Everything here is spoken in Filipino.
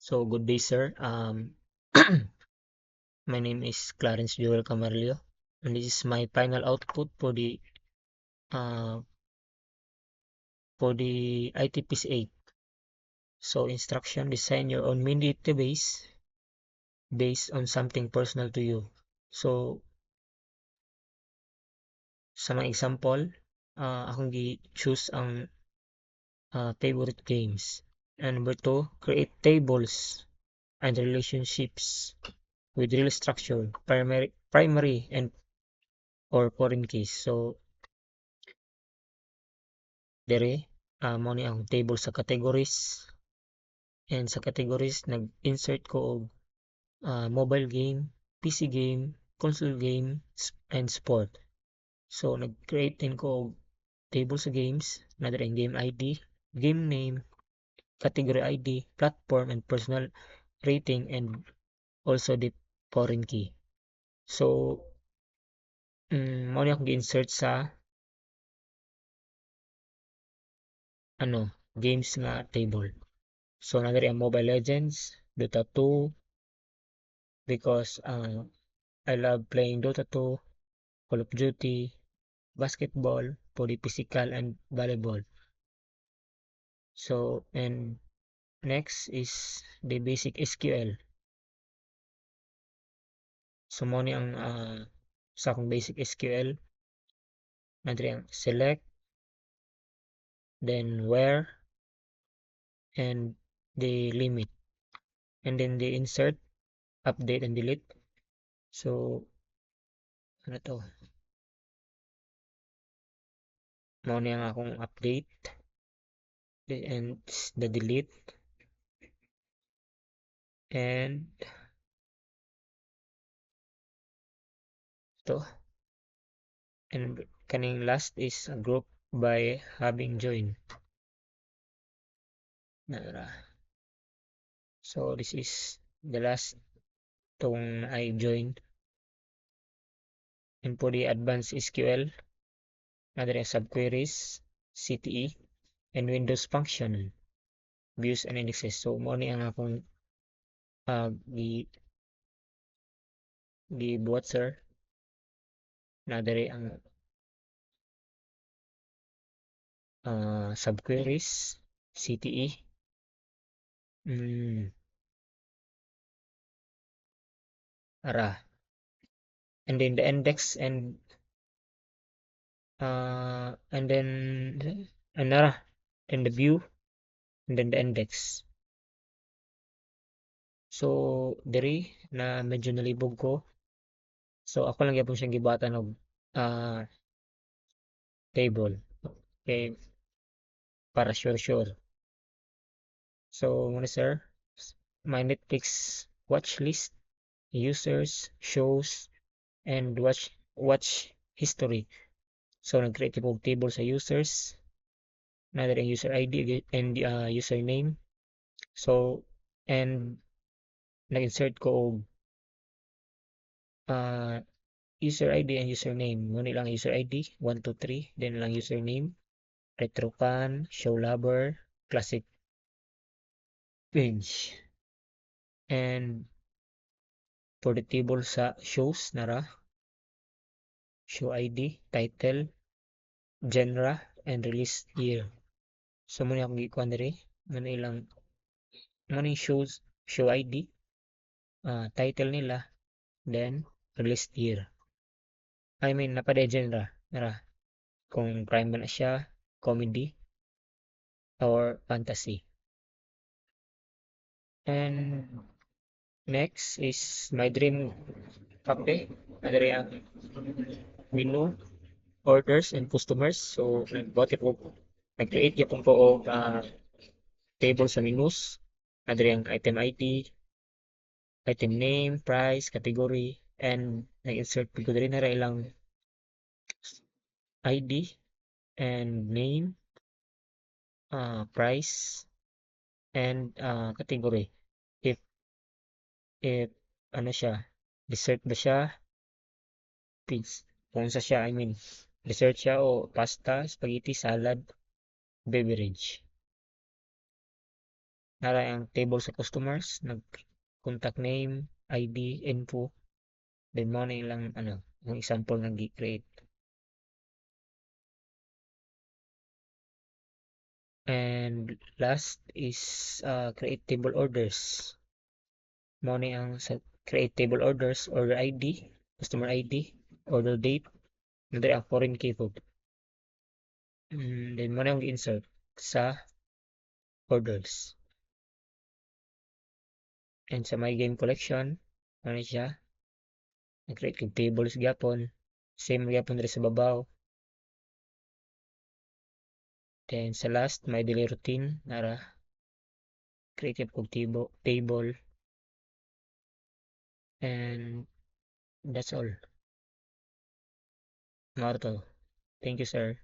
So good day, sir. My name is Clarence Joel Camarillo, and this is my final output uh, for the ITPS 8. So instruction: design your own mini database based on something personal to you. So sa mga example, akong gi-choose ang favorite games. And number two, create tables and relationships with real structure, primary and or foreign keys. So dere mo ni ang table sa categories, and sa categories nag-insert ko og mobile game, PC game, console game, and sport. So nag-create din ko og table sa games na dere ang game ID, game name, category ID, platform, and personal rating, and also the foreign key. So mo ni akong gi-insert sa games nga table. So na dere ang Mobile Legends, Dota 2, because I love playing Dota 2, Call of Duty, basketball for the physical, and volleyball. So, and next is the basic SQL. So, mo ni ang sa akong basic SQL, nadiri ang select, then where, and the limit, and then the insert, update, and delete. So, ano to? Mo ni ang akong update, and the delete, and to. And kaning last is a group by having joined. Nara. So this is the last tong I joined. And for the advanced SQL, another subqueries, CTE, and Windows function, views and indexes. So mo ni ang akong gibuhat, sir. Na dere ang subqueries, CTE, ara. And then the index, and then anara, then the view, and then the index. So diri na medyo nalibog ko. So ako lang gyapon siyang gibatan og table. Okay, para sure. So muna, sir, my Netflix watch list, users, shows, and watch history. So nag-create ko og table sa users, na ang user ID and username. So and nag-insert ko og user ID and username. Muna lang user ID 123, then lang username, RetroCan, Show Lover, Classic Page. And for the table sa shows, nara show ID, title, genre, and release year. So muna akong gikuan diri, muna ilang muna show ID, title nila, then release year. I mean napaday genre, nara kung crime ba na siya, comedy, or fantasy. And next is my dream cafe. Diri ang menu, orders, and customers. So nag-create gyapon ko og table sa menus. Diri ang item ID, item name, price, category, and nag-insert ko diri na ilang ID and name, price, and category. If if ano siya, dessert ba siya, pizza, kung sa siya, I mean, dessert siya o pasta, spaghetti, salad, beverage. Nara ang table sa customers, nag contact name, ID, info, then mo na ilang ano, yung example nga gi-create. And last is create table orders. Mo ni ang sa create table orders, order ID, customer ID, order date, and then ang foreign key food. Then mo na ang insert sa orders. And sa my game collection, ano siya? Nag-create kong tables gyapon. Same gyapon diri sa babaw. Then sa last, my daily routine, nara create kong table, and that's all. Marto. Thank you, sir.